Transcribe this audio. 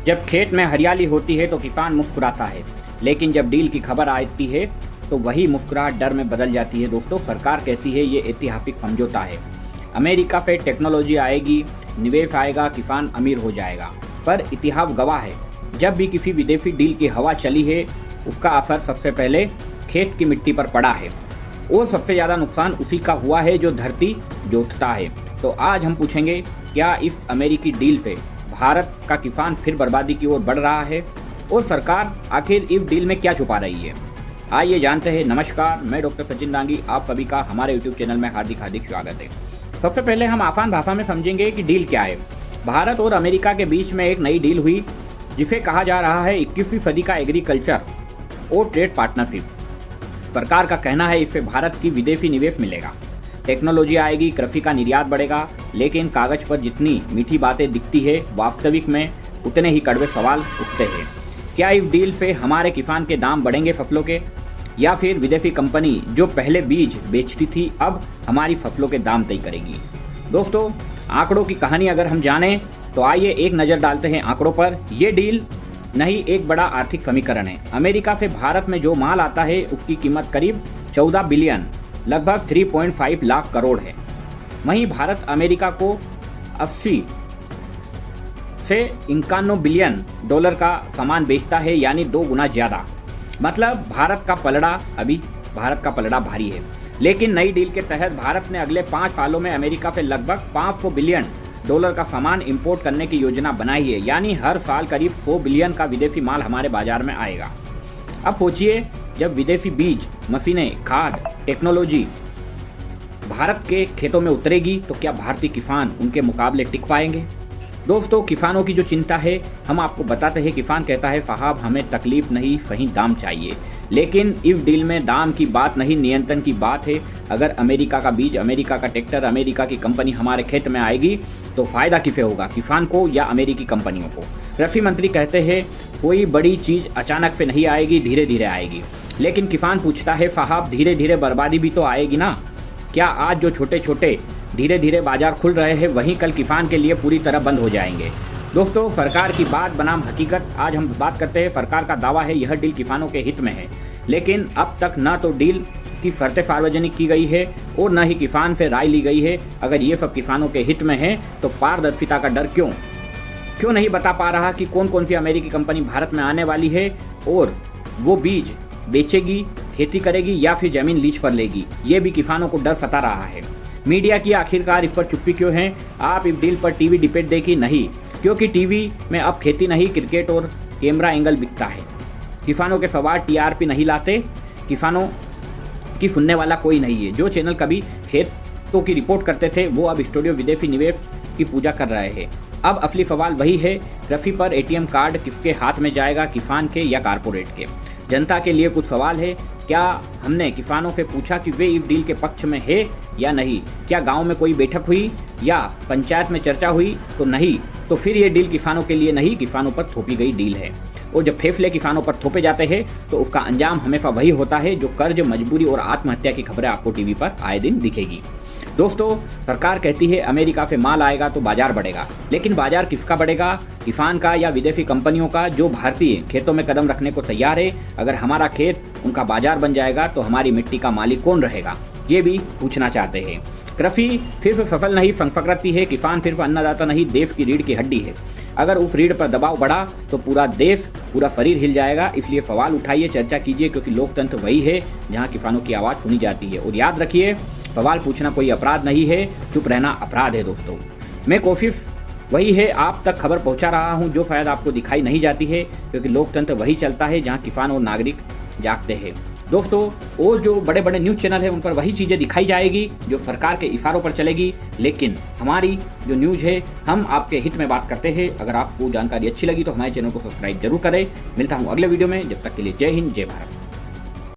जब खेत में हरियाली होती है तो किसान मुस्कुराता है, लेकिन जब डील की खबर आती है तो वही मुस्कुराहट डर में बदल जाती है। दोस्तों, सरकार कहती है ये ऐतिहासिक समझौता है, अमेरिका से टेक्नोलॉजी आएगी, निवेश आएगा, किसान अमीर हो जाएगा। पर इतिहास गवाह है, जब भी किसी विदेशी डील की हवा चली है उसका असर सबसे पहले खेत की मिट्टी पर पड़ा है और सबसे ज़्यादा नुकसान उसी का हुआ है जो धरती जोतता है। तो आज हम पूछेंगे, क्या इस अमेरिकी डील से भारत का किसान फिर बर्बादी की ओर बढ़ रहा है और सरकार आखिर इस डील में क्या छुपा रही है? आइए जानते हैं। नमस्कार, मैं डॉक्टर सचिन दांगी, आप सभी का हमारे यूट्यूब चैनल में हार्दिक स्वागत है। सबसे पहले हम आसान भाषा में समझेंगे कि डील क्या है। भारत और अमेरिका के बीच में एक नई डील हुई जिसे कहा जा रहा है 21वीं सदी का एग्रीकल्चर और ट्रेड पार्टनरशिप। सरकार का कहना है इससे भारत की विदेशी निवेश मिलेगा, टेक्नोलॉजी आएगी, कृषि का निर्यात बढ़ेगा। लेकिन कागज पर जितनी मीठी बातें दिखती है, वास्तविक में उतने ही कड़वे सवाल उठते हैं। क्या इस डील से हमारे किसान के दाम बढ़ेंगे फसलों के, या फिर विदेशी कंपनी जो पहले बीज बेचती थी अब हमारी फसलों के दाम तय करेगी? दोस्तों, आंकड़ों की कहानी अगर हम जानें तो आइए एक नज़र डालते हैं आंकड़ों पर। ये डील नहीं, एक बड़ा आर्थिक समीकरण है। अमेरिका से भारत में जो माल आता है उसकी कीमत करीब 14 बिलियन, लगभग 3.5 लाख करोड़ है। वहीं भारत अमेरिका को 80 से 51 बिलियन डॉलर का सामान बेचता है, यानी 2 गुना ज़्यादा। मतलब भारत का पलड़ा भारी है। लेकिन नई डील के तहत भारत ने अगले 5 सालों में अमेरिका से लगभग 500 बिलियन डॉलर का सामान इंपोर्ट करने की योजना बनाई है, यानी हर साल करीब 100 बिलियन का विदेशी माल हमारे बाजार में आएगा। अब सोचिए, जब विदेशी बीज, मशीनें, खाद, टेक्नोलॉजी भारत के खेतों में उतरेगी तो क्या भारतीय किसान उनके मुकाबले टिक पाएंगे? दोस्तों, किसानों की जो चिंता है हम आपको बताते हैं। किसान कहता है, साहब हमें तकलीफ नहीं, सही दाम चाहिए। लेकिन इस डील में दाम की बात नहीं, नियंत्रण की बात है। अगर अमेरिका का बीज, अमेरिका का ट्रैक्टर, अमेरिका की कंपनी हमारे खेत में आएगी तो फ़ायदा किसे होगा, किसान को या अमेरिकी कंपनियों को? कृषि मंत्री कहते हैं कोई बड़ी चीज़ अचानक से नहीं आएगी, धीरे धीरे आएगी। लेकिन किसान पूछता है, साहब धीरे धीरे बर्बादी भी तो आएगी ना? क्या आज जो छोटे छोटे धीरे धीरे बाजार खुल रहे हैं वहीं कल किसान के लिए पूरी तरह बंद हो जाएंगे? दोस्तों, सरकार की बात बनाम हकीकत आज हम बात करते हैं। सरकार का दावा है यह डील किसानों के हित में है, लेकिन अब तक न तो डील की शर्तें सार्वजनिक की गई है और न ही किसान से राय ली गई है। अगर ये सब किसानों के हित में है तो पारदर्शिता का डर क्यों नहीं बता पा रहा कि कौन कौन सी अमेरिकी कंपनी भारत में आने वाली है और वो बीज बेचेगी, खेती करेगी या फिर ज़मीन लीज पर लेगी? ये भी किसानों को डर सता रहा है। मीडिया की आखिरकार इस पर चुप्पी क्यों है? आप इस डील पर टीवी डिबेट देखी नहीं, क्योंकि टीवी में अब खेती नहीं, क्रिकेट और कैमरा एंगल बिकता है। किसानों के सवाल टीआरपी नहीं लाते, किसानों की सुनने वाला कोई नहीं है। जो चैनल कभी खेतों की रिपोर्ट करते थे वो अब स्टूडियो विदेशी निवेश की पूजा कर रहे हैं। अब असली सवाल वही है, कृषि पर एटीएम कार्ड किसके हाथ में जाएगा, किसान के या कारपोरेट के? जनता के लिए कुछ सवाल है। क्या हमने किसानों से पूछा कि वे इस डील के पक्ष में है या नहीं? क्या गांव में कोई बैठक हुई या पंचायत में चर्चा हुई? तो नहीं, तो फिर ये डील किसानों के लिए नहीं, किसानों पर थोपी गई डील है। और जब फैसले किसानों पर थोपे जाते हैं तो उसका अंजाम हमेशा वही होता है जो कर्ज, मजबूरी और आत्महत्या की खबरें आपको टीवी पर आए दिन दिखेगी। दोस्तों, सरकार कहती है अमेरिका से माल आएगा तो बाजार बढ़ेगा, लेकिन बाजार किसका बढ़ेगा, किसान का या विदेशी कंपनियों का जो भारतीय खेतों में कदम रखने को तैयार है? अगर हमारा खेत उनका बाजार बन जाएगा तो हमारी मिट्टी का मालिक कौन रहेगा? ये भी पूछना चाहते हैं। कृषि सिर्फ फसल नहीं, संस्कृति है। किसान सिर्फ अन्नदाता नहीं, देश की रीढ़ की हड्डी है। अगर उस रीढ़ पर दबाव बढ़ा तो पूरा देश, पूरा शरीर हिल जाएगा। इसलिए सवाल उठाइए, चर्चा कीजिए, क्योंकि लोकतंत्र वही है जहाँ किसानों की आवाज़ सुनी जाती है। और याद रखिए, सवाल पूछना कोई अपराध नहीं है, चुप रहना अपराध है। दोस्तों, मैं कोशिश वही है आप तक खबर पहुँचा रहा हूँ जो शायद आपको दिखाई नहीं जाती है, क्योंकि लोकतंत्र वही चलता है जहाँ किसान और नागरिक जागते हैं। दोस्तों, और जो बड़े बड़े न्यूज़ चैनल है उन पर वही चीज़ें दिखाई जाएगी जो सरकार के इशारों पर चलेगी, लेकिन हमारी जो न्यूज़ है हम आपके हित में बात करते हैं। अगर आपको जानकारी अच्छी लगी तो हमारे चैनल को सब्सक्राइब जरूर करें। मिलता हूँ अगले वीडियो में, जब तक के लिए जय हिंद, जय भारत।